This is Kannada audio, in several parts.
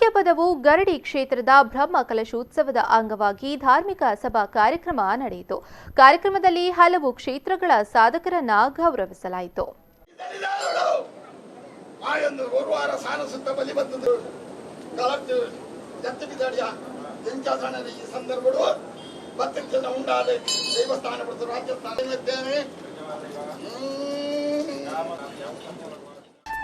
ಮಂಡ್ಯಪದವು ಗರಡಿ ಕ್ಷೇತ್ರದ ಬ್ರಹ್ಮ ಕಲಶೋತ್ಸವದ ಅಂಗವಾಗಿ ಧಾರ್ಮಿಕ ಸಭಾ ಕಾರ್ಯಕ್ರಮ ನಡೆಯಿತು. ಕಾರ್ಯಕ್ರಮದಲ್ಲಿ ಹಲವು ಕ್ಷೇತ್ರಗಳ ಸಾಧಕರನ್ನ ಗೌರವಿಸಲಾಯಿತು.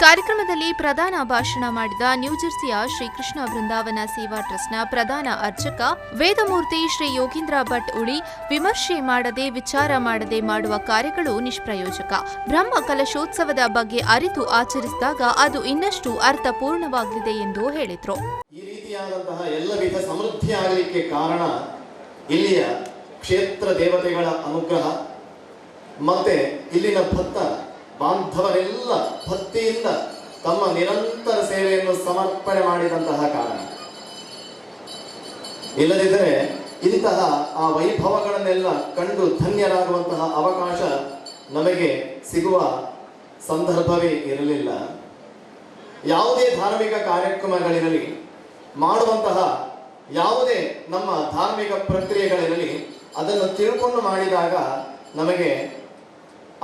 ಕಾರ್ಯಕ್ರಮದಲ್ಲಿ ಪ್ರಧಾನ ಭಾಷಣ ಮಾಡಿದ ನ್ಯೂಜೆರ್ಸಿಯ ಶ್ರೀಕೃಷ್ಣ ವೃಂದಾವನ ಸೇವಾ ಟ್ರಸ್ಟ್ನ ಪ್ರಧಾನ ಅರ್ಚಕ ವೇದಮೂರ್ತಿ ಶ್ರೀ ಯೋಗೀಂದ್ರ ಭಟ್ ಉಳಿ, ವಿಮರ್ಶೆ ಮಾಡದೆ ವಿಚಾರ ಮಾಡದೆ ಮಾಡುವ ಕಾರ್ಯಗಳು ನಿಷ್ಪ್ರಯೋಜಕ. ಬ್ರಹ್ಮ ಕಲಶೋತ್ಸವದ ಬಗ್ಗೆ ಅರಿತು ಆಚರಿಸಿದಾಗ ಅದು ಇನ್ನಷ್ಟು ಅರ್ಥಪೂರ್ಣವಾಗಲಿದೆ ಎಂದು ಹೇಳಿದರು. ಈ ರೀತಿಯಾದಂತಹ ಎಲ್ಲ ವಿಧ ಸಮೃದ್ಧಿ ಆಗಲಿಕ್ಕೆ ಕಾರಣ ಇಲ್ಲಿಯ ಕ್ಷೇತ್ರ ದೇವತೆಗಳ ಅನುಗ್ರಹ ಮತ್ತೆ ಇಲ್ಲಿನ ಭಕ್ತ ಬಾಂಧವರೆಲ್ಲ ಭಕ್ತಿಯಿಂದ ತಮ್ಮ ನಿರಂತರ ಸೇವೆಯನ್ನು ಸಮರ್ಪಣೆ ಮಾಡಿದಂತಹ ಕಾರಣ. ಇಲ್ಲದಿದ್ದರೆ ಇಂತಹ ಆ ವೈಭವಗಳನ್ನೆಲ್ಲ ಕಂಡು ಧನ್ಯರಾಗುವಂತಹ ಅವಕಾಶ ನಮಗೆ ಸಿಗುವ ಸಂದರ್ಭವೇ ಇರಲಿಲ್ಲ. ಯಾವುದೇ ಧಾರ್ಮಿಕ ಕಾರ್ಯಕ್ರಮಗಳಿರಲಿ, ಮಾಡುವಂತಹ ಯಾವುದೇ ನಮ್ಮ ಧಾರ್ಮಿಕ ಪ್ರಕ್ರಿಯೆಗಳಿರಲಿ, ಅದನ್ನು ತಿಳ್ಕೊಂಡು ಮಾಡಿದಾಗ ನಮಗೆ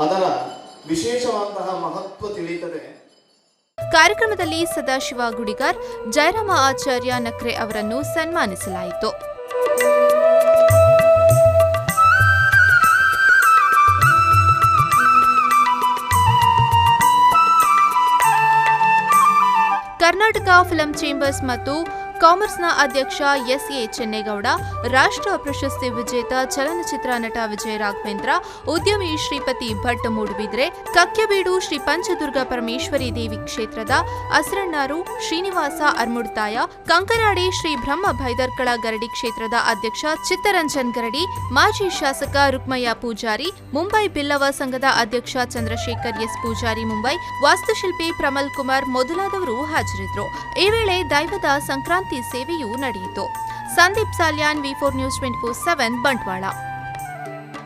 ಅದರ ವಿಶೇಷವಾದಂತಹ ಮಹತ್ವ ತಿಳಿಯುತ್ತದೆ. ಕಾರ್ಯಕ್ರಮದಲ್ಲಿ ಸದಾಶಿವ ಗುಡಿಗಾರ್, ಜಯರಾಮ ಆಚಾರ್ಯ ನಕ್ರೆ ಅವರನ್ನು ಸನ್ಮಾನಿಸಲಾಯಿತು. ಕರ್ನಾಟಕ ಫಿಲ್ಮ್ ಚೇಂಬರ್ಸ್ ಮತ್ತು ಕಾಮರ್ಸ್ನ ಅಧ್ಯಕ್ಷ ಎಸ್ಎ ಚೆನ್ನೇಗೌಡ, ರಾಷ್ಟ್ರ ಪ್ರಶಸ್ತಿ ವಿಜೇತ ಚಲನಚಿತ್ರ ನಟ ವಿಜಯ ರಾಘವೇಂದ್ರ, ಉದ್ಯಮಿ ಶ್ರೀಪತಿ ಭಟ್ ಮೂಡುಬಿದ್ರೆ, ಕಕ್ಕೆಬೀಡು ಶ್ರೀ ಪಂಚದುರ್ಗ ಪರಮೇಶ್ವರಿ ದೇವಿ ಕ್ಷೇತ್ರದ ಅಸರಣ್ಣಾರು ಶ್ರೀನಿವಾಸ ಅರ್ಮುಡ್ತಾಯ, ಕಂಕನಾಡಿ ಶ್ರೀ ಬ್ರಹ್ಮ ಭೈದರ್ಕಳ ಗರಡಿ ಕ್ಷೇತ್ರದ ಅಧ್ಯಕ್ಷ ಚಿತ್ತರಂಜನ್ ಗರಡಿ, ಮಾಜಿ ಶಾಸಕ ರುಕ್ಮಯ್ಯ ಪೂಜಾರಿ, ಮುಂಬೈ ಬಿಲ್ಲವ ಸಂಘದ ಅಧ್ಯಕ್ಷ ಚಂದ್ರಶೇಖರ್ ಎಸ್ ಪೂಜಾರಿ ಮುಂಬೈ, ವಾಸ್ತುಶಿಲ್ಪಿ ಪ್ರಮಲ್ ಕುಮಾರ್ ಮೊದಲಾದವರು ಹಾಜರಿದ್ದರು. ಈ ವೇಳೆ ದೈವದ ಸಂಕ್ರಾಂತಿ ಸೇವೆಯೂ ನಡೆಯಿತು. ಸಂದೀಪ್ ಸಾಲ್ಯಾನ್, ವಿ4 ನ್ಯೂಸ್ 24/7 ಬಂಟ್ವಾಳ.